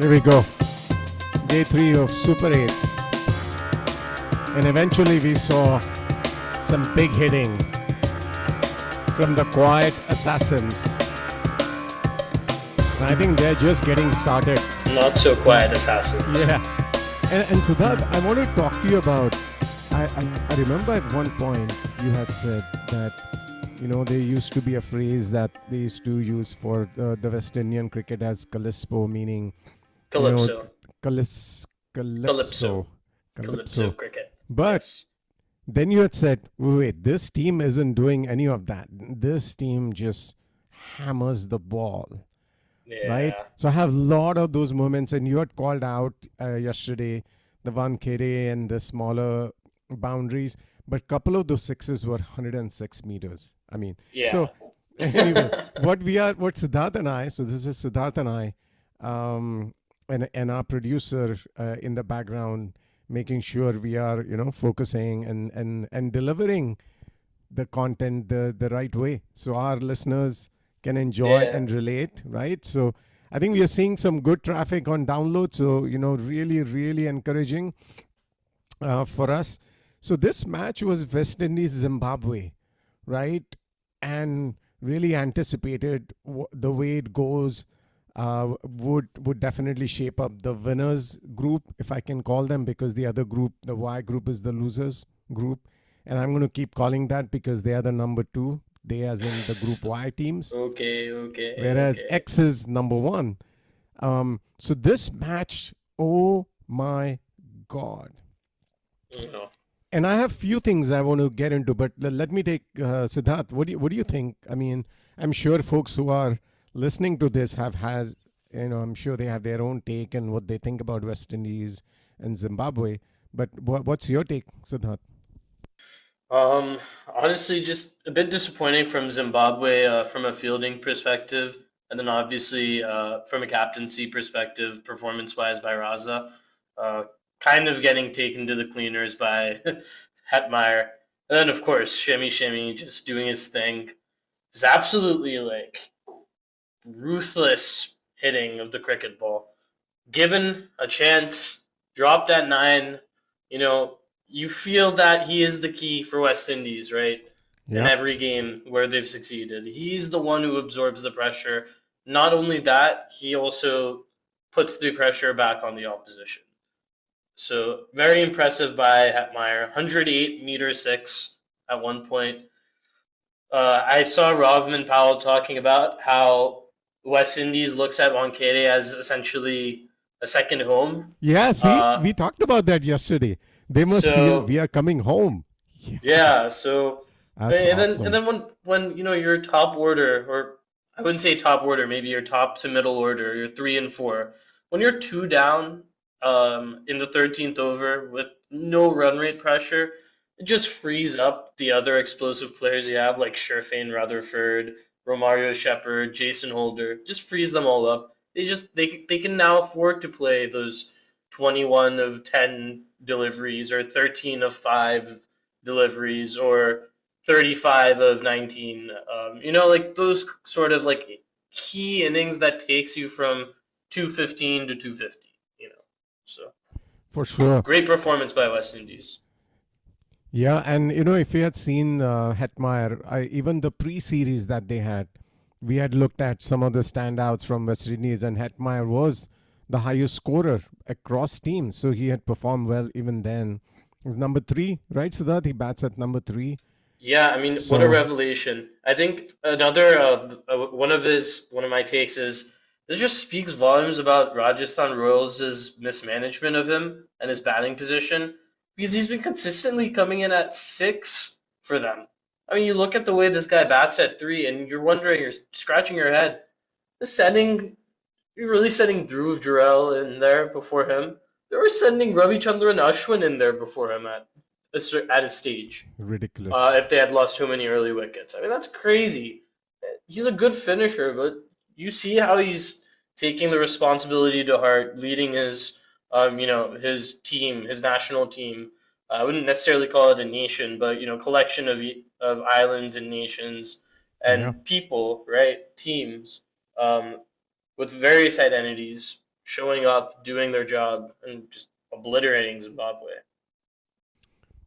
Here we go. Day 3 of Super 8s. And eventually we saw some big hitting from the quiet assassins. And I think they're just getting started. Not so quiet assassins. Yeah. And Siddharth, I want to talk to you about, I remember at one point you had said that, there used to be a phrase that they used to use for the West Indian cricket as Calypso, meaning Calypso. Calypso Cricket. But yes. Then you had said, wait, this team isn't doing any of that. This team just hammers the ball. Yeah. Right? So I have a lot of those moments, and you had called out yesterday the Wankhede and the smaller boundaries, but a couple of those sixes were 106 meters. I mean, yeah. So anyway, what Siddharth and I, so this is Siddharth and I, and our producer in the background, making sure we are, focusing and delivering the content the right way, so our listeners can enjoy and relate, right? So I think we are seeing some good traffic on download. So, really, really encouraging for us. So this match was West Indies-Zimbabwe, right? And really anticipated the way it goes. Would definitely shape up the winners group, if I can call them, because the other group, the Y group, is the losers group. And I'm going to keep calling that because they are the number 2. They as in the Group Y teams. Okay. Whereas X is number 1. So this match, oh my God. No. And I have few things I want to get into, but let me take Siddharth. What do you think? I mean, I'm sure folks who are listening to this I'm sure they have their own take and what they think about West Indies and Zimbabwe. But what's your take, Siddharth? Honestly, just a bit disappointing from Zimbabwe from a fielding perspective, and then obviously from a captaincy perspective, performance-wise by Raza, kind of getting taken to the cleaners by Hetmeyer, and then of course Shemi just doing his thing. It's absolutely ruthless hitting of the cricket ball. Given a chance, dropped at 9, you feel that he is the key for West Indies, right? Yep. In every game where they've succeeded. He's the one who absorbs the pressure. Not only that, he also puts the pressure back on the opposition. So very impressive by Hetmeyer. 108 meter 6 at one point. I saw Rovman Powell talking about how West Indies looks at Wankhede as essentially a second home. Yeah, see, we talked about that yesterday. They must feel we are coming home. Yeah, so awesome. And then when your top order, or I wouldn't say top order, maybe your top to middle order, your 3 and 4, when you're 2 down in the 13th over with no run rate pressure, it just frees up the other explosive players you have, like Sherfane Rutherford, Romario Shepherd, Jason Holder. Just frees them all up. They can now afford to play those 21 of 10 deliveries, or 13 of 5 deliveries, or 35 of 19. Those sort of key innings that takes you from 215 to 250. So for sure, great performance by West Indies. Yeah, and if you had seen Hetmeyer, even the pre-series that they had, we had looked at some of the standouts from West Indies, and Hetmeyer was the highest scorer across teams. So he had performed well even then. He was number 3, right, Siddharth? He bats at number 3. Yeah, I mean, what a revelation. I think another one of my takes is this just speaks volumes about Rajasthan Royals' mismanagement of him and his batting position, because he's been consistently coming in at 6 for them. I mean, you look at the way this guy bats at 3, and you're scratching your head. You're really sending Dhruv Jurel in there before him. They were sending Ravichandran Ashwin in there before him at his stage. Ridiculous. If they had lost so many early wickets. I mean, that's crazy. He's a good finisher, but you see how he's taking the responsibility to heart, leading his team, his national team. I wouldn't necessarily call it a nation, but collection of islands and nations and people, right? Teams with various identities, showing up, doing their job, and just obliterating Zimbabwe.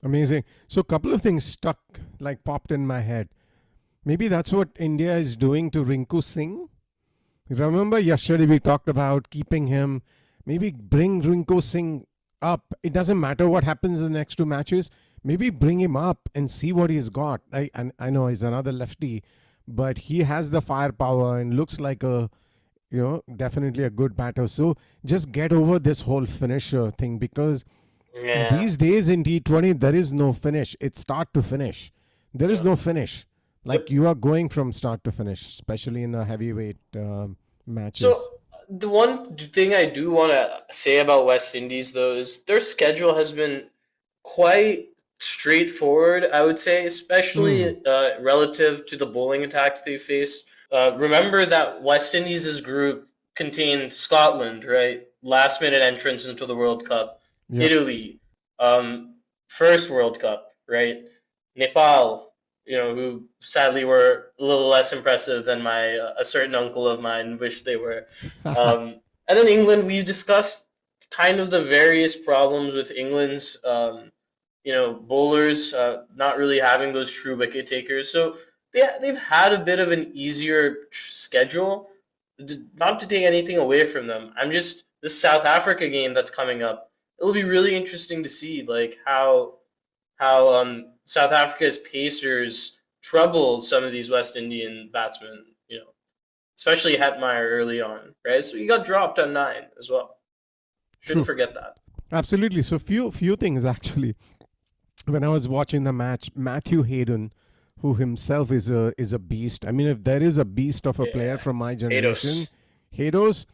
Amazing. So, a couple of things stuck, like popped in my head. Maybe that's what India is doing to Rinku Singh. Remember yesterday we talked about keeping him. Maybe bring Rinku Singh up. It doesn't matter what happens in the next two matches. Maybe bring him up and see what he's got. And I know he's another lefty, but he has the firepower and looks like definitely a good batter. So just get over this whole finisher thing, because Yeah. these days in T20 there is no finish. It's start to finish. There is Yeah. no finish. Like, But you are going from start to finish, especially in the heavyweight so matches. the one thing I do want to say about West Indies though is their schedule has been quite straightforward, I would say, Hmm. especially relative to the bowling attacks they faced. Remember that West Indies' group contained Scotland, right? Last minute entrance into the World Cup. Yep. Italy, um, first World Cup, right? Nepal, who sadly were a little less impressive than my a certain uncle of mine wished they were. And then England, we discussed kind of the various problems with England's bowlers not really having those true wicket takers. So they've had a bit of an easier schedule. Not to take anything away from them, I'm just this South Africa game that's coming up. It'll be really interesting to see like how South Africa's pacers troubled some of these West Indian batsmen. Especially Hetmeyer early on, right? So he got dropped on 9 as well. Shouldn't True. forget that. Absolutely. So few things actually. When I was watching the match, Matthew Hayden, who himself is a beast. I mean, if there is a beast of a player Yeah, from my generation, Hados.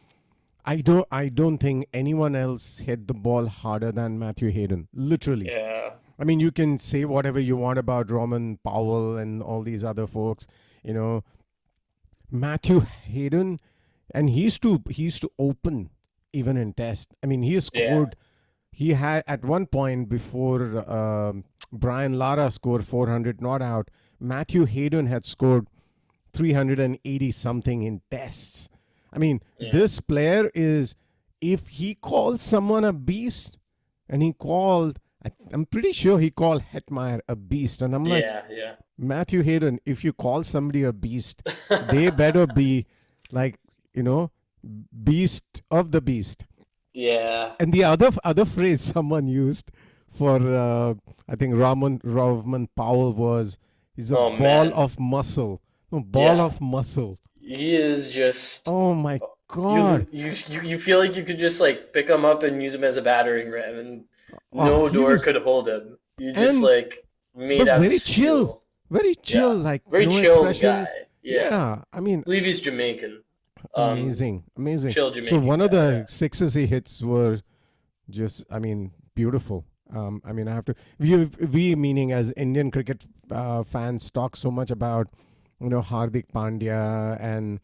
Hados, I don't think anyone else hit the ball harder than Matthew Hayden. Literally. Yeah, I mean, you can say whatever you want about Roman Powell and all these other folks. You know, Matthew Hayden, and he used to open even in test. I mean, he yeah, scored. He had at one point before Brian Lara scored 400 not out. Matthew Hayden had scored 380 something in tests. I mean, yeah, this player is, if he calls someone a beast, and I'm pretty sure he called Hetmeyer a beast. And I'm like, yeah, yeah. Matthew Hayden, if you call somebody a beast, they better be like, you know, beast of the beast. Yeah. And the other phrase someone used for I think Rovman Powell was, he's a Oh ball man. of muscle. No, ball Yeah. of muscle. He is just Oh my you god. you feel like you could just like pick him up and use him as a battering ram and no He door was, could hold him. You just and like made but out of very chill. steel. Very chill, Yeah. like Very no chilled guy. expressions. Yeah. Yeah, I mean, I believe he's Jamaican. amazing, amazing. Chill So Jamaican one of guy. the Yeah. sixes he hits were just, I mean, beautiful. I mean, I have to, we meaning as Indian cricket fans, talk so much about, Hardik Pandya and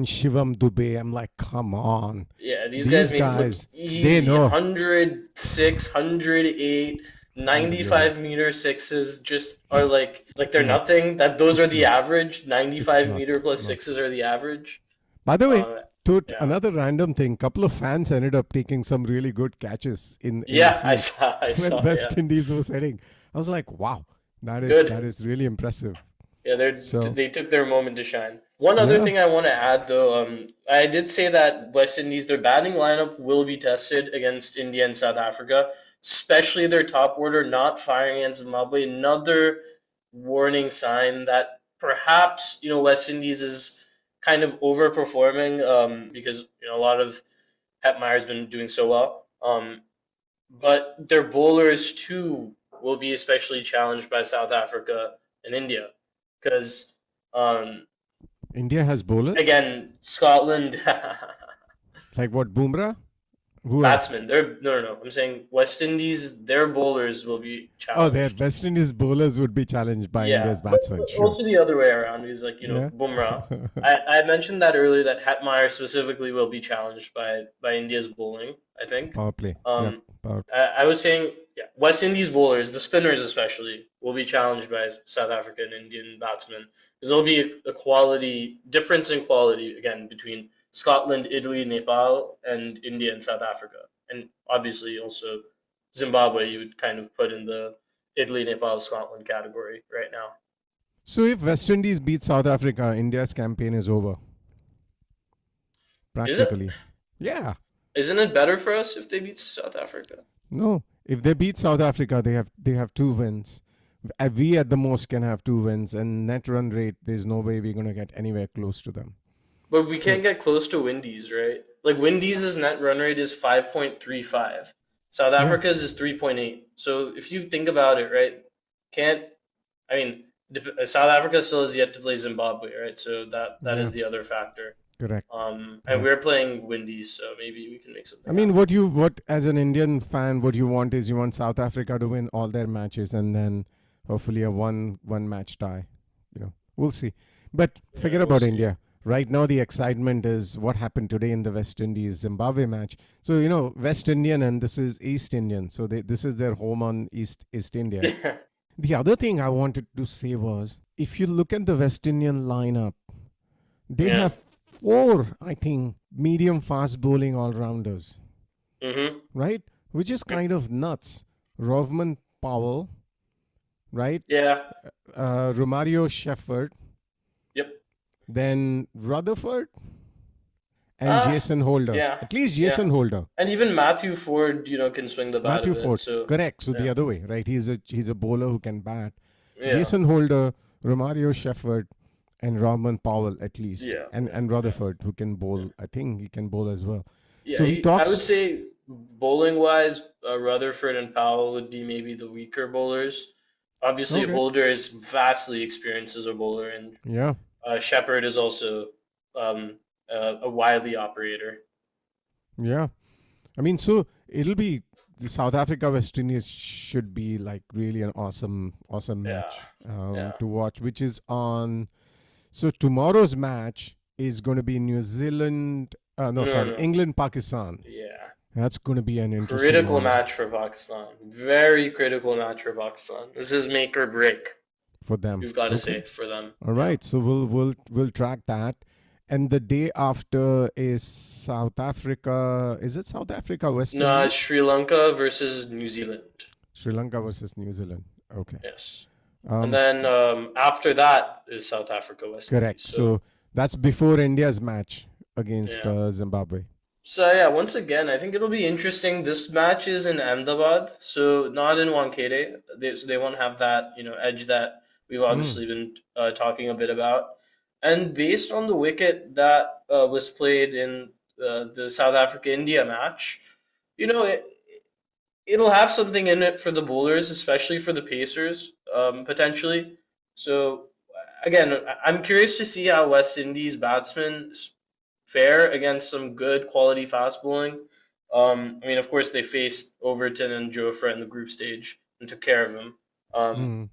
Shivam Dubey. I'm like, come on, Yeah, these guys these make it look guys, they easy. know. 106, 108, Yeah, 95-meter sixes just are like it's they're nuts. nothing. That those are It's the nuts. average. It's 95-meter nuts. plus Nuts. sixes are the average. By the way, to Yeah. another random thing, couple of fans ended up taking some really good catches in the Yeah, I field saw I when saw, yeah. West Indies was heading. I was like, wow, that is Good. that is really impressive. Yeah, So they took their moment to shine. One other yeah, thing I want to add, though, I did say that West Indies, their batting lineup will be tested against India and South Africa, especially their top order not firing against Zimbabwe. Another warning sign that perhaps West Indies is kind of overperforming because a lot of Hetmeyer's been doing so well. But their bowlers too will be especially challenged by South Africa and India because um, India has bowlers again Scotland like what, Bumrah? Who else? batsmen. They're no. I'm saying West Indies. Their bowlers will be Oh, their challenged. West Indies bowlers would be challenged by Yeah, India's but batsmen. Sure. also the other way around is like Yeah. Bumrah. I mentioned that earlier that Hetmeyer specifically will be challenged by India's bowling. I think. Power play. Yep. Um, Power. I was saying, yeah, West Indies bowlers, the spinners especially, will be challenged by South African and Indian batsmen because there'll be a quality difference in quality again between Scotland, Italy, Nepal, and India and South Africa. And obviously also Zimbabwe you would kind of put in the Italy, Nepal, Scotland category right now. So if West Indies beat South Africa, India's campaign is over Is it? practically. Yeah. Isn't it better for us if they beat South Africa? No. If they beat South Africa, they have 2 wins. We at the most can have 2 wins, and net run rate, there's no way we're gonna get anywhere close to them. But we So can't get close to Windies, right? Like Windies' net run rate is 5.35. South yeah, Africa's is 3.8. So if you think about it, right, can't I mean South Africa still has yet to play Zimbabwe, right? So that yeah, is the other factor. correct, And correct. we're playing Windies, so maybe we can make I something mean, happen. what as an Indian fan, what you want is you want South Africa to win all their matches, and then hopefully a one match tie. We'll see. But Yeah, forget we'll about see. India. Right now, the excitement is what happened today in the West Indies Zimbabwe match. So West Indian and this is East Indian. So this is their home on East India. Yeah. The other thing I wanted to say was if you look at the West Indian lineup, they Yeah. have four, I think, medium fast bowling all rounders, Mm-hmm. right? Which is Yep. kind of nuts. Rovman Powell, right? Yeah. Romario Shepherd, Yep. then Rutherford and Ah, Jason Holder. yeah. At least Yeah. Jason Holder. And even Matthew Ford, can swing the bat a Matthew bit. Ford. So Correct. So the yeah. other way, right? He's a bowler who can bat. Yeah. Jason Holder, Romario Shepherd, and Rovman Powell at least. Yeah. And Yeah. and Yeah. Rutherford who can Yeah. bowl. I think he can bowl as well. Yeah, So he I would talks. say bowling wise, Rutherford and Powell would be maybe the weaker bowlers. Obviously, Okay. Holder is vastly experienced as a bowler, and Yeah. Shepard is also a wily operator. Yeah. I mean, so it'll be the South Africa West Indies should be like really an awesome Yeah, match yeah. to watch, which is on. So tomorrow's match is going to be New Zealand. No, No, sorry, no. England Pakistan. Yeah. That's going to be an interesting Critical one match for Pakistan. Very critical match for Pakistan. This is make or break, for them. we've got to Okay. say, for them. All Yeah. right. So we'll track that. And the day after is South Africa. Is it South Africa West No, it's Indies? Sri Lanka versus New Zealand. Sri Lanka versus New Zealand. Okay. Yes. And Um, then after that is South Africa, West Indies. Correct. So So that's before India's match against yeah. Zimbabwe. So yeah, once again, I think it'll be interesting. This match is in Ahmedabad, so not in Wankhede. So they won't have that, edge that we've Mm, obviously been talking a bit about. And based on the wicket that was played in the South Africa-India match, you know, it, it'll have something in it for the bowlers, especially for the pacers, potentially. So again, I'm curious to see how West Indies batsmen fare against some good quality fast bowling. I mean, of course, they faced Overton and Jofra in the group stage and took care of him. Um, mm.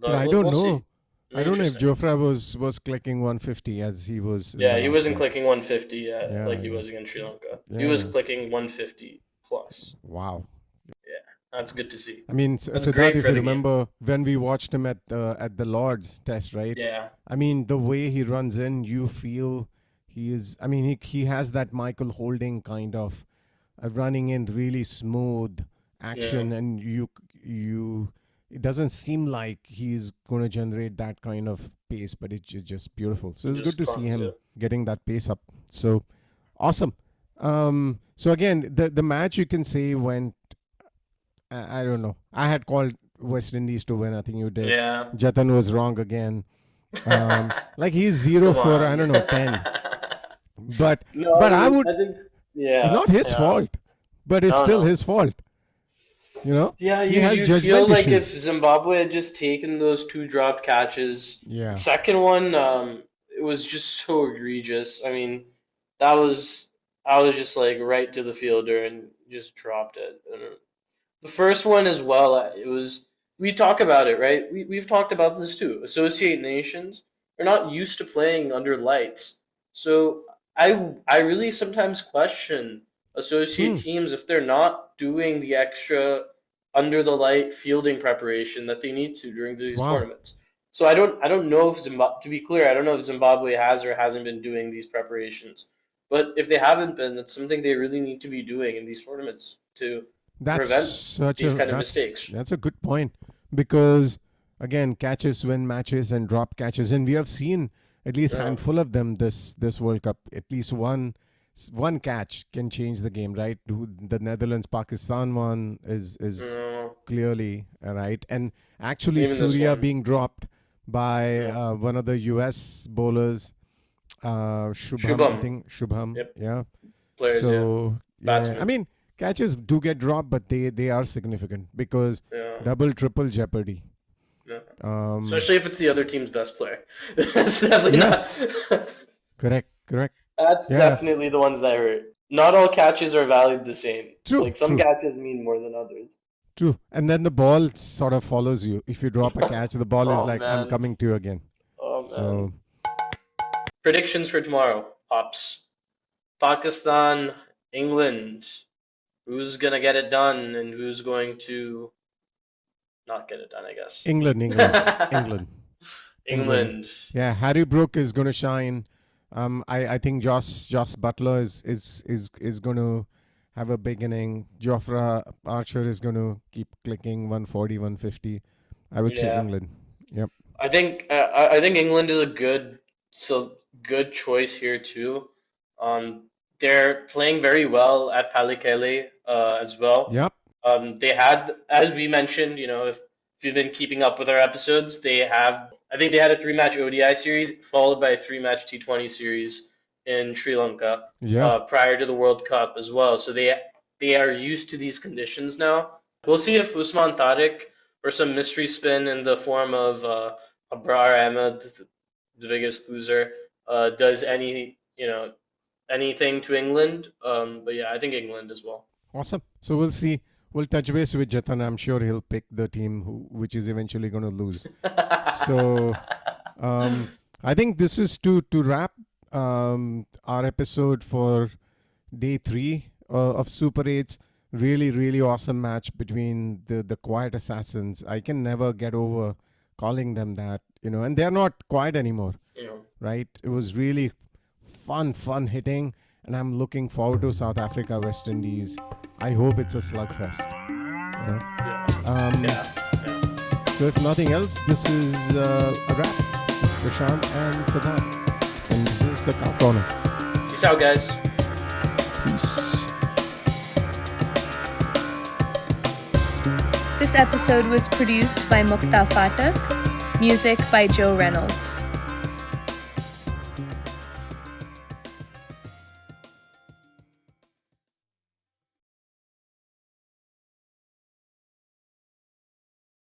But but I we'll, don't we'll see. know. It'll I be don't know if interesting. Jofra was clicking 150 as he was in Yeah, the he last wasn't match. clicking 150 Yeah, like he yeah, was against Sri Lanka. He was yeah. clicking 150 plus. Wow. Yeah, that's good to see. I mean, That's Siddharth, great if for you the game. remember when we watched him at the Lords Test, right? Yeah, I mean, the way he runs in, you feel he is. I mean, he has that Michael Holding kind of running in really smooth yeah, action, and you it doesn't seem like he's going to generate that kind of pace, but it's just beautiful. So it's good just to see him yeah. getting that pace up. So awesome. So again, the match you can say went. I don't know. I had called West Indies to win. I think you did. Yeah. Jatan was wrong again. Like he's zero Come for I on. don't know 10, but No, but I would. I think It's yeah, not his yeah. fault, but it's No, still no. his fault. Yeah, He you has you feel judgment like if issues. Zimbabwe had just taken those two dropped catches, Yeah. second one, it was just so egregious. I mean, that was I was just like right to the fielder and just dropped it. And the first one as well, it was we talk about it, right? We've talked about this too. Associate nations are not used to playing under lights. So I really sometimes question associate Hmm. teams if they're not doing the extra under the light fielding preparation that they need to during these Wow. tournaments. So I don't know if Zimbabwe, to be clear, I don't know if Zimbabwe has or hasn't been doing these preparations. But if they haven't been, that's something they really need to be doing in these tournaments to prevent these kind of mistakes. That's a good point, because again, catches win matches and drop catches, and we have seen at least Yeah. handful of them this World Cup. At least one catch can change the game, right? The Netherlands Pakistan one is Yeah. clearly right, and actually Even this Surya one. being dropped by Yeah. one of the US bowlers, Shubham, I Shubham. think Shubham, Yep. yeah. Players, yeah. So yeah, I Batsmen. mean, catches do get dropped, but they are significant because Yeah. double, triple jeopardy. Yeah. Um, Especially if it's the other team's best player. That's definitely yeah, not. correct. That's Yeah, definitely the ones that hurt. Not all catches are valued the same. true, Like some catches mean more than others. true. And then the ball sort of follows you. If you drop a catch, the ball is Oh like, I'm man. coming to you again. Oh man. So Predictions for tomorrow, Pops. Pakistan, England. Who's gonna get it done and who's going to not get it done, I guess. England. England. Yeah, Harry Brook is going to shine. I think Josh Butler is going to have a big inning. Jofra Archer is going to keep clicking 140, 150. I would say Yeah. England. Yep. I think England is a good choice here too. They're playing very well at Palikele as well. Yep. They had, as we mentioned, if you've been keeping up with our episodes, I think they had a 3-match ODI series followed by a 3-match T20 series in Sri Lanka Yeah. prior to the World Cup as well. So they are used to these conditions now. We'll see if Usman Tariq or some mystery spin in the form of Abrar Ahmed, the biggest loser, does anything to England. But yeah, I think England as well. Awesome. So we'll see. We'll touch base with Jatan. I'm sure he'll pick the team which is eventually going to lose. So I think this is to wrap our episode for day 3 of Super 8's. Really, really awesome match between the quiet assassins. I can never get over calling them that, and they're not quiet anymore, right? It was really fun hitting, and I'm looking forward to South Africa, West Indies. I hope it's a slugfest. So if nothing else, this is a wrap. This is Prashant and Siddharth, and this is the Cow Corner. Peace out, guys. Peace. This episode was produced by Mukta Phatak, music by Joe Reynolds.